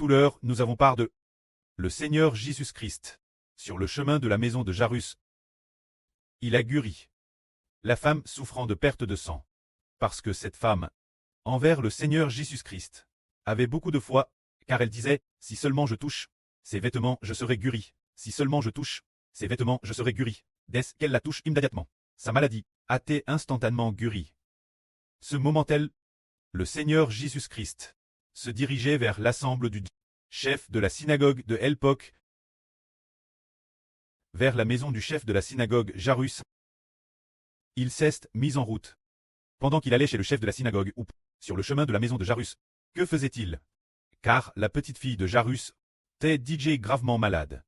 tout l'heure nous avons part de le Seigneur Jésus-Christ. Sur le chemin de la maison de Jairus, il a guéri la femme souffrant de perte de sang. Parce que cette femme, envers le Seigneur Jésus-Christ, avait beaucoup de foi, car elle disait, si seulement je touche ses vêtements, je serai guéri. Si seulement je touche ses vêtements, je serai guéri. Dès qu'elle la touche immédiatement, sa maladie a été instantanément guérie. Ce moment-là, le Seigneur Jésus-Christ se dirigeait vers l'assemblée du chef de la synagogue de l'époque, vers la maison du chef de la synagogue Jairus. Il s'est mis en route. Pendant qu'il allait chez le chef de la synagogue ou sur le chemin de la maison de Jairus, que faisait-il? Car la petite fille de Jairus était gravement malade.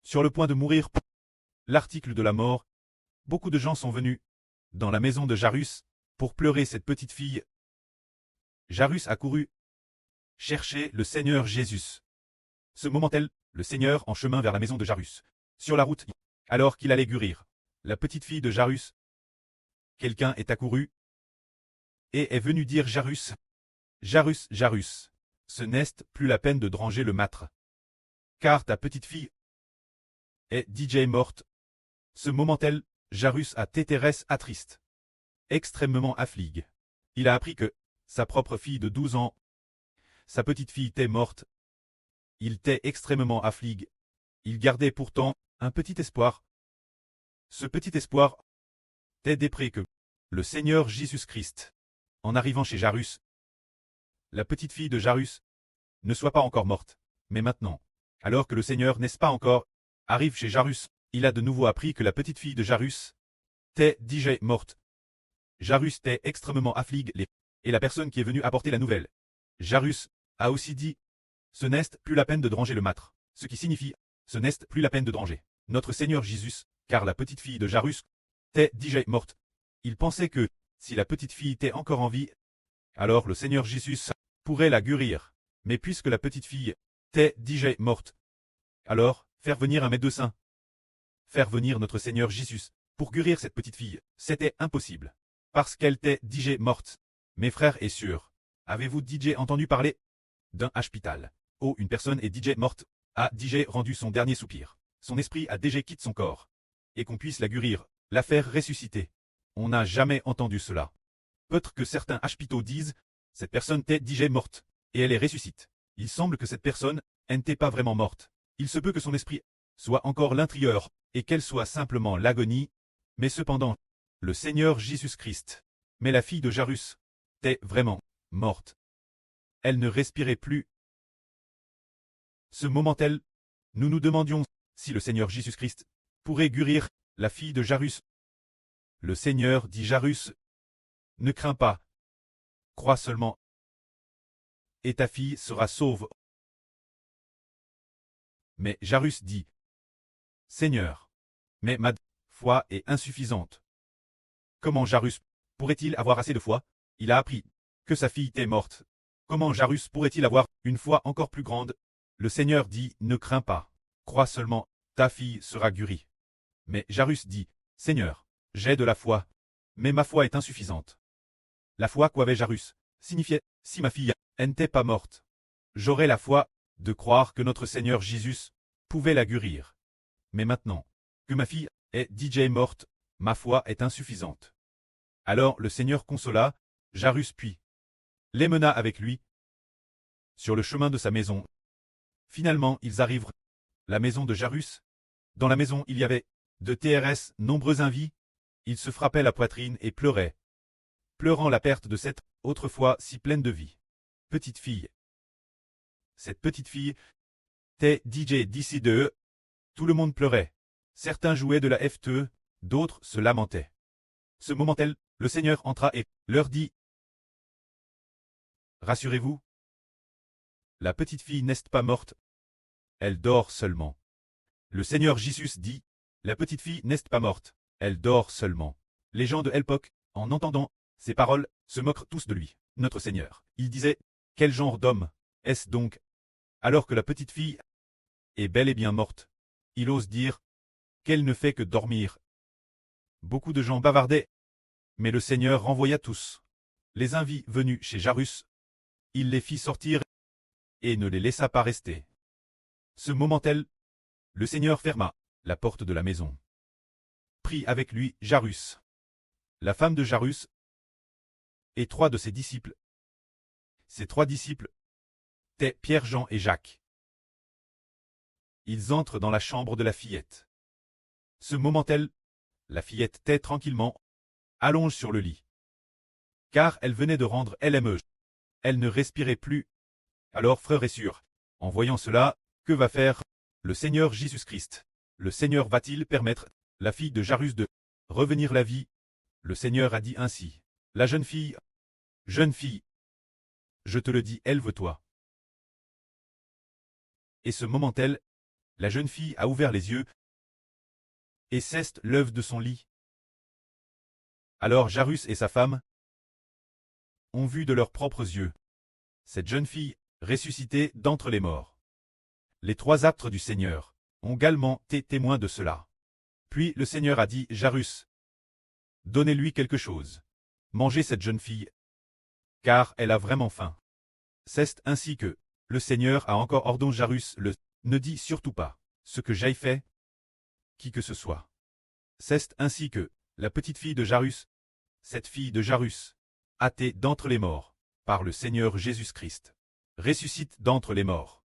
Sur le point de mourir. L'article de la mort. Beaucoup de gens sont venus dans la maison de Jairus pour pleurer cette petite fille. Jairus a couru chercher le Seigneur Jésus. Ce moment-là, le Seigneur en chemin vers la maison de Jairus. Sur la route, alors qu'il allait guérir la petite fille de Jairus, quelqu'un est accouru et est venu dire Jairus, Jairus, Jairus, ce n'est plus la peine de dranger le mâtre, car ta petite fille est morte. Ce moment-là, Jairus a été triste, extrêmement affligé. Il a appris que sa propre fille de 12 ans, sa petite fille était morte. Il était extrêmement affligé. Il gardait pourtant un petit espoir. Ce petit espoir était d'après que le Seigneur Jésus-Christ, en arrivant chez Jairus, la petite fille de Jairus, ne soit pas encore morte. Mais maintenant, alors que le Seigneur n'est pas encore arrive chez Jairus, il a de nouveau appris que la petite fille de Jairus était morte. Jairus était extrêmement affligé et la personne qui est venue apporter la nouvelle. Jairus a aussi dit, ce n'est plus la peine de dranger le mâtre, ce qui signifie, ce n'est plus la peine de dranger notre Seigneur Jésus, car la petite fille de Jairus était morte. Il pensait que, si la petite fille était encore en vie, alors le Seigneur Jésus pourrait la guérir. Mais puisque la petite fille était morte, alors, faire venir un médecin, faire venir notre Seigneur Jésus, pour guérir cette petite fille, c'était impossible. Parce qu'elle était morte. Mes frères et sœurs, avez-vous entendu parler d'un hôpital où une personne est morte, a rendu son dernier soupir. Son esprit a quitté son corps. Et qu'on puisse la guérir, la faire ressusciter. On n'a jamais entendu cela. Peut-être que certains hôpitaux disent, cette personne était morte, et elle est ressuscite. Il semble que cette personne n'était pas vraiment morte. Il se peut que son esprit soit encore l'intérieur, et qu'elle soit simplement l'agonie, mais cependant, le Seigneur Jésus-Christ. Mais la fille de Jairus était vraiment morte. Elle ne respirait plus. Ce moment-là, nous nous demandions si le Seigneur Jésus-Christ pourrait guérir la fille de Jairus. Le Seigneur dit Jairus, ne crains pas, crois seulement, et ta fille sera sauve. Mais Jairus dit, Seigneur, mais ma foi est insuffisante. Comment Jairus pourrait-il avoir assez de foi? Il a appris que sa fille était morte. Comment Jairus pourrait-il avoir une foi encore plus grande? Le Seigneur dit, ne crains pas, crois seulement, ta fille sera guérie. Mais Jairus dit, Seigneur, j'ai de la foi, mais ma foi est insuffisante. La foi qu'avait Jairus signifiait, si ma fille n'était pas morte, j'aurais la foi de croire que notre Seigneur Jésus pouvait la guérir. Mais maintenant, que ma fille est morte, ma foi est insuffisante. Alors le Seigneur consola Jairus puis les mena avec lui sur le chemin de sa maison. Finalement, ils arrivent la maison de Jairus. Dans la maison, il y avait de nombreux invités. Ils se frappaient la poitrine et pleuraient, pleurant la perte de cette, autrefois si pleine de vie, petite fille. Cette petite fille était d'ici de eux. Tout le monde pleurait. Certains jouaient de la FTE, d'autres se lamentaient. Ce moment-là, le Seigneur entra et leur dit, rassurez-vous, la petite fille n'est pas morte, elle dort seulement. Le Seigneur Jésus dit, la petite fille n'est pas morte, elle dort seulement. Les gens de l'époque, en entendant ces paroles, se moquent tous de lui, notre Seigneur. Il disait, quel genre d'homme est-ce donc? Alors que la petite fille est bel et bien morte, il ose dire qu'elle ne fait que dormir. Beaucoup de gens bavardaient, mais le Seigneur renvoya tous. Les invités venus chez Jairus, il les fit sortir et ne les laissa pas rester. Ce moment-là, le Seigneur ferma la porte de la maison. Prit avec lui Jairus, la femme de Jairus, et 3 de ses disciples. Ces 3 disciples étaient Pierre, Jean et Jacques. Ils entrent dans la chambre de la fillette. Ce moment-là, la fillette était tranquillement allonge sur le lit. Car elle venait de rendre LME. Elle ne respirait plus. Alors frère et sœurs, en voyant cela, que va faire le Seigneur Jésus-Christ? Le Seigneur va-t-il permettre la fille de Jairus de revenir la vie? Le Seigneur a dit ainsi. La jeune fille, je te le dis, élève-toi. Et ce moment-là, la jeune fille a ouvert les yeux et cesse l'œuvre de son lit. Alors Jairus et sa femme ont vu de leurs propres yeux cette jeune fille ressuscitée d'entre les morts. Les 3 apôtres du Seigneur ont également été témoins de cela. Puis le Seigneur a dit, Jairus, donnez-lui quelque chose. Mangez cette jeune fille, car elle a vraiment faim. C'est ainsi que le Seigneur a encore ordonné Jairus ne dis surtout pas ce que j'ai fait, qui que ce soit. C'est ainsi que la petite fille de Jairus, cette fille de Jairus, a été d'entre les morts, par le Seigneur Jésus-Christ, ressuscite d'entre les morts.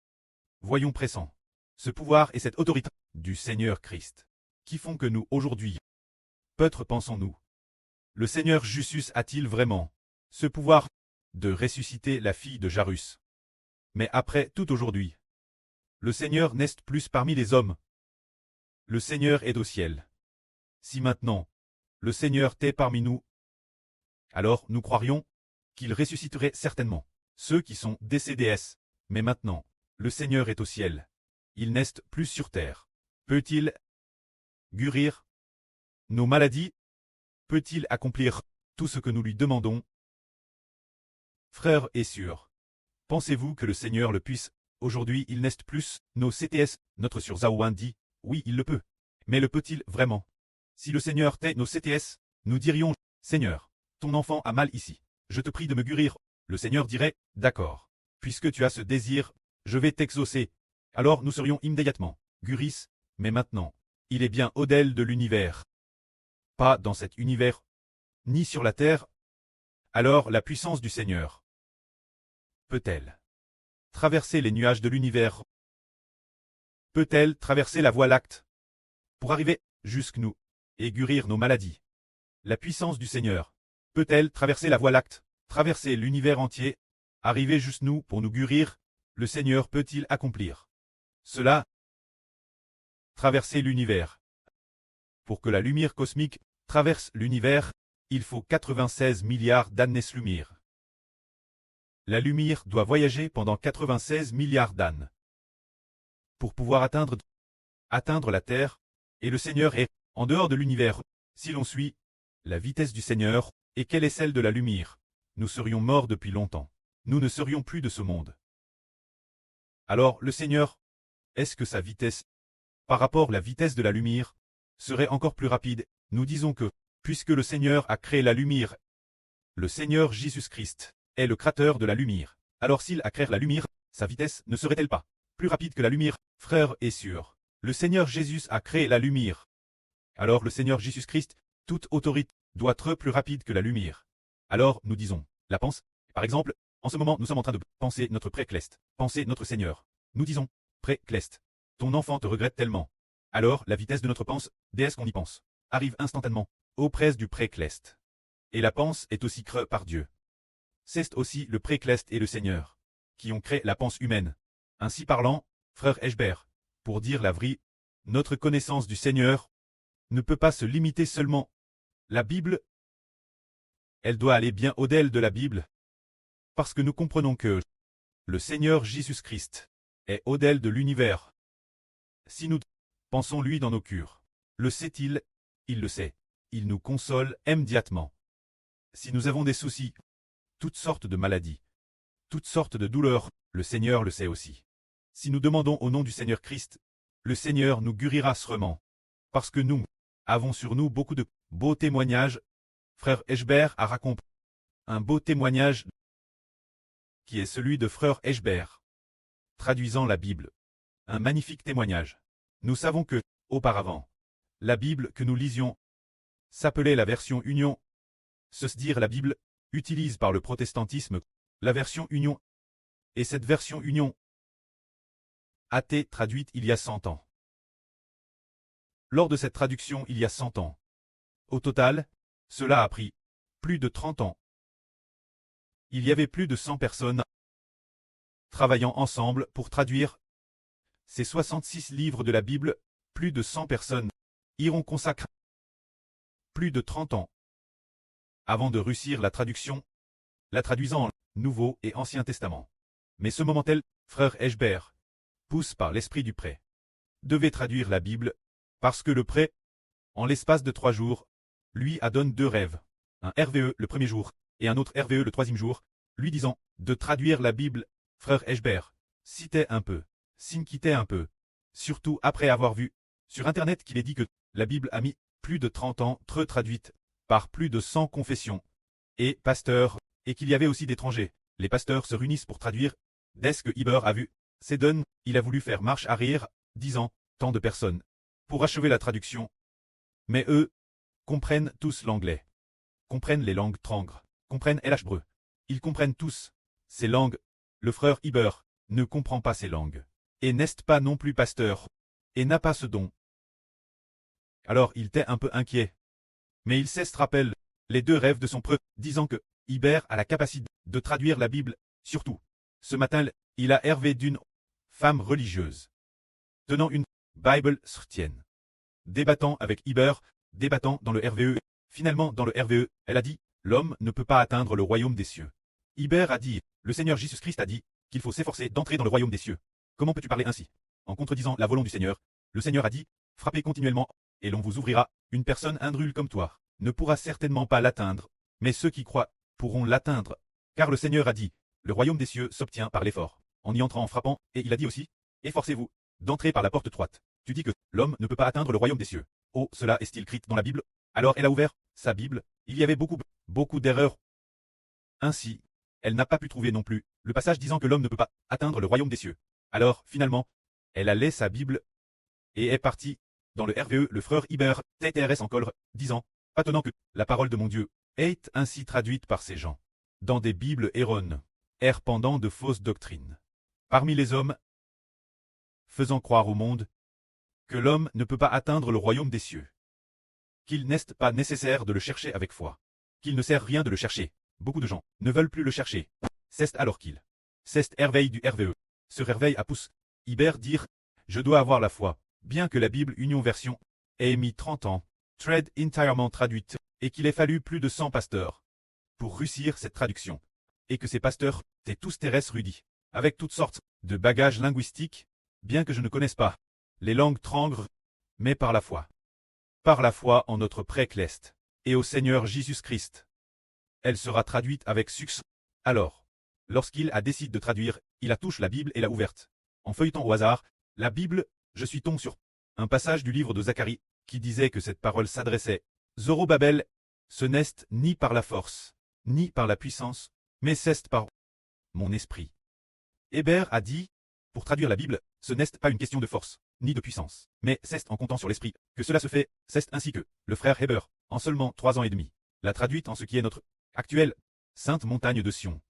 Voyons pressant ce pouvoir et cette autorité du Seigneur Christ, qui font que nous, aujourd'hui, peut-être pensons-nous, le Seigneur Jésus a-t-il vraiment ce pouvoir de ressusciter la fille de Jairus? Mais après tout aujourd'hui, le Seigneur n'est plus parmi les hommes. Le Seigneur est au ciel. Si maintenant, le Seigneur est parmi nous, alors nous croirions qu'il ressusciterait certainement ceux qui sont décédés. Mais maintenant, le Seigneur est au ciel. Il n'est plus sur terre. Peut-il guérir nos maladies? Peut-il accomplir tout ce que nous lui demandons? Frères et sœurs, pensez-vous que le Seigneur le puisse? Aujourd'hui il n'est plus nos CTS. Notre sœur Zaouan dit, oui il le peut. Mais le peut-il vraiment? Si le Seigneur était nos CTS, nous dirions, Seigneur, ton enfant a mal ici. Je te prie de me guérir. Le Seigneur dirait, d'accord. Puisque tu as ce désir, je vais t'exaucer. Alors nous serions immédiatement guéris, mais maintenant, il est bien au-delà de l'univers. Pas dans cet univers, ni sur la terre. Alors la puissance du Seigneur peut-elle traverser les nuages de l'univers? Peut-elle traverser la voie lactée pour arriver jusqu'à nous et guérir nos maladies? La puissance du Seigneur peut-elle traverser la voie lactée, traverser l'univers entier, arriver jusqu'à nous pour nous guérir? Le Seigneur peut-il accomplir cela? Traverser l'univers. Pour que la lumière cosmique traverse l'univers, il faut 96 milliards d'années-lumière. La lumière doit voyager pendant 96 milliards d'années pour pouvoir atteindre la Terre, et le Seigneur est en dehors de l'univers. Si l'on suit la vitesse du Seigneur, et quelle est celle de la lumière, nous serions morts depuis longtemps. Nous ne serions plus de ce monde. Alors le Seigneur, est-ce que sa vitesse, par rapport à la vitesse de la lumière, serait encore plus rapide? Nous disons que, puisque le Seigneur a créé la lumière, le Seigneur Jésus-Christ est le créateur de la lumière. Alors s'il a créé la lumière, sa vitesse ne serait-elle pas plus rapide que la lumière? Frères et sœurs, le Seigneur Jésus a créé la lumière. Alors le Seigneur Jésus-Christ, toute autorité, doit être plus rapide que la lumière. Alors nous disons, la pense, par exemple, en ce moment nous sommes en train de penser notre pré-clest, penser notre Seigneur. Nous disons, pré-clest, ton enfant te regrette tellement. Alors la vitesse de notre pense, dès qu'on y pense, arrive instantanément, auprès du pré-clest. Et la pense est aussi créée par Dieu. C'est aussi le pré-clest et le Seigneur, qui ont créé la pense humaine. Ainsi parlant, frère Eschbert, pour dire la vraie, notre connaissance du Seigneur ne peut pas se limiter seulement la Bible. Elle doit aller bien au-delà de la Bible, parce que nous comprenons que le Seigneur Jésus-Christ est au-delà de l'univers. Si nous pensons lui dans nos cœurs, le sait-il? Il le sait. Il nous console immédiatement. Si nous avons des soucis, toutes sortes de maladies, toutes sortes de douleurs, le Seigneur le sait aussi. Si nous demandons au nom du Seigneur Christ, le Seigneur nous guérira sûrement. Parce que nous avons sur nous beaucoup de beaux témoignages. Frère Eschbert a raconté un beau témoignage qui est celui de frère Eschbert. traduisant la Bible. Un magnifique témoignage. Nous savons que, auparavant, la Bible que nous lisions s'appelait la version Union. Se dire la Bible utilise par le protestantisme la version Union. Et cette version Union a été traduite il y a 100 ans. Lors de cette traduction il y a 100 ans, au total, cela a pris plus de 30 ans. Il y avait plus de 100 personnes travaillant ensemble pour traduire ces 66 livres de la Bible. Plus de 100 personnes iront consacrer plus de 30 ans avant de réussir la traduction, la traduisant en Nouveau et Ancien Testament. Mais ce moment tel, frère Eschber, pousse par l'esprit du prêt, devait traduire la Bible, parce que le prêt, en l'espace de 3 jours, lui a donné 2 rêves, un RVE le premier jour, et un autre RVE le 3e jour, lui disant de traduire la Bible. Frère Eschber citait un peu, s'inquiétait un peu, surtout après avoir vu sur Internet qu'il est dit que la Bible a mis plus de 30 ans très traduite par plus de 100 confessions et pasteurs, et qu'il y avait aussi d'étrangers. Les pasteurs se réunissent pour traduire. Dès que Iber a vu ces donnes, il a voulu faire marche arrière, disant tant de personnes pour achever la traduction. Mais eux comprennent tous l'anglais, comprennent les langues trangres, comprennent l'hébreu. Ils comprennent tous ces langues. Le frère Iber ne comprend pas ces langues, et n'est pas non plus pasteur, et n'a pas ce don. Alors il était un peu inquiet. Mais il se rappelle les 2 rêves de son preux, disant que Iber a la capacité de traduire la Bible, surtout. Ce matin, il a rêvé d'une femme religieuse, tenant une Bible chrétienne, débattant avec Iber, débattant dans le RVE. Finalement, dans le RVE, elle a dit « L'homme ne peut pas atteindre le royaume des cieux ». Iber a dit « Le Seigneur Jésus-Christ a dit qu'il faut s'efforcer d'entrer dans le royaume des cieux. Comment peux-tu parler ainsi ?» En contredisant la volonté du Seigneur, le Seigneur a dit « Frappez continuellement, et l'on vous ouvrira. Une personne indrule comme toi ne pourra certainement pas l'atteindre, mais ceux qui croient pourront l'atteindre. Car le Seigneur a dit « Le royaume des cieux s'obtient par l'effort, en y entrant en frappant, et il a dit aussi « Efforcez-vous d'entrer par la porte étroite. » Tu dis que l'homme ne peut pas atteindre le royaume des cieux. Oh, cela est-il écrit dans la Bible? Alors elle a ouvert sa Bible, il y avait beaucoup d'erreurs. Ainsi, elle n'a pas pu trouver non plus le passage disant que l'homme ne peut pas atteindre le royaume des cieux. Alors, finalement, elle a laissé sa Bible et est partie dans le RVE. Le frère Iber TTRS en colre, disant « Pas tenant que la parole de mon Dieu est ainsi traduite par ces gens dans des Bibles erronées, pendant de fausses doctrines, parmi les hommes, faisant croire au monde que l'homme ne peut pas atteindre le royaume des cieux, qu'il n'est pas nécessaire de le chercher avec foi, qu'il ne sert rien de le chercher. Beaucoup de gens ne veulent plus le chercher. C'est alors qu'il s'est réveil du RVE. Se réveille à pouce. Iber dire « Je dois avoir la foi, bien que la Bible Union Version ait mis 30 ans, trade entièrement traduite, et qu'il ait fallu plus de 100 pasteurs pour réussir cette traduction, et que ces pasteurs étaient tous terrestres rudis, avec toutes sortes de bagages linguistiques, bien que je ne connaisse pas les langues trangres, mais par la foi en notre pré-cleste, et au Seigneur Jésus-Christ. Elle sera traduite avec succès. Alors, lorsqu'il a décidé de traduire, il a touché la Bible et l'a ouverte. En feuilletant au hasard, la Bible, je suis tombé sur un passage du livre de Zacharie, qui disait que cette parole s'adressait Zorobabel, ce n'est ni par la force, ni par la puissance, mais c'est par mon esprit. Héber a dit, pour traduire la Bible, ce n'est pas une question de force, ni de puissance, mais c'est en comptant sur l'esprit que cela se fait. C'est ainsi que le frère Héber, en seulement 3 ans et demi, l'a traduite en ce qui est notre actuelle sainte montagne de Sion.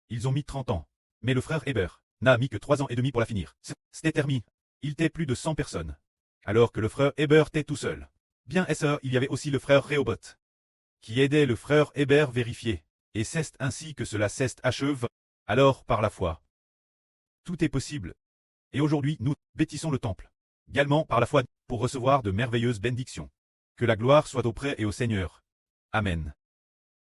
Ils ont mis 30 ans, mais le frère Héber n'a mis que 3 ans et demi pour la finir. C'était terminé. Il était plus de 100 personnes, alors que le frère Héber était tout seul. Bien sûr, il y avait aussi le frère Rehoboth, qui aidait le frère Héber vérifier, et c'est ainsi que cela s'achève. Alors par la foi, tout est possible. Et aujourd'hui, nous bâtissons le temple, également par la foi, pour recevoir de merveilleuses bénédictions. Que la gloire soit auprès et au Seigneur. Amen.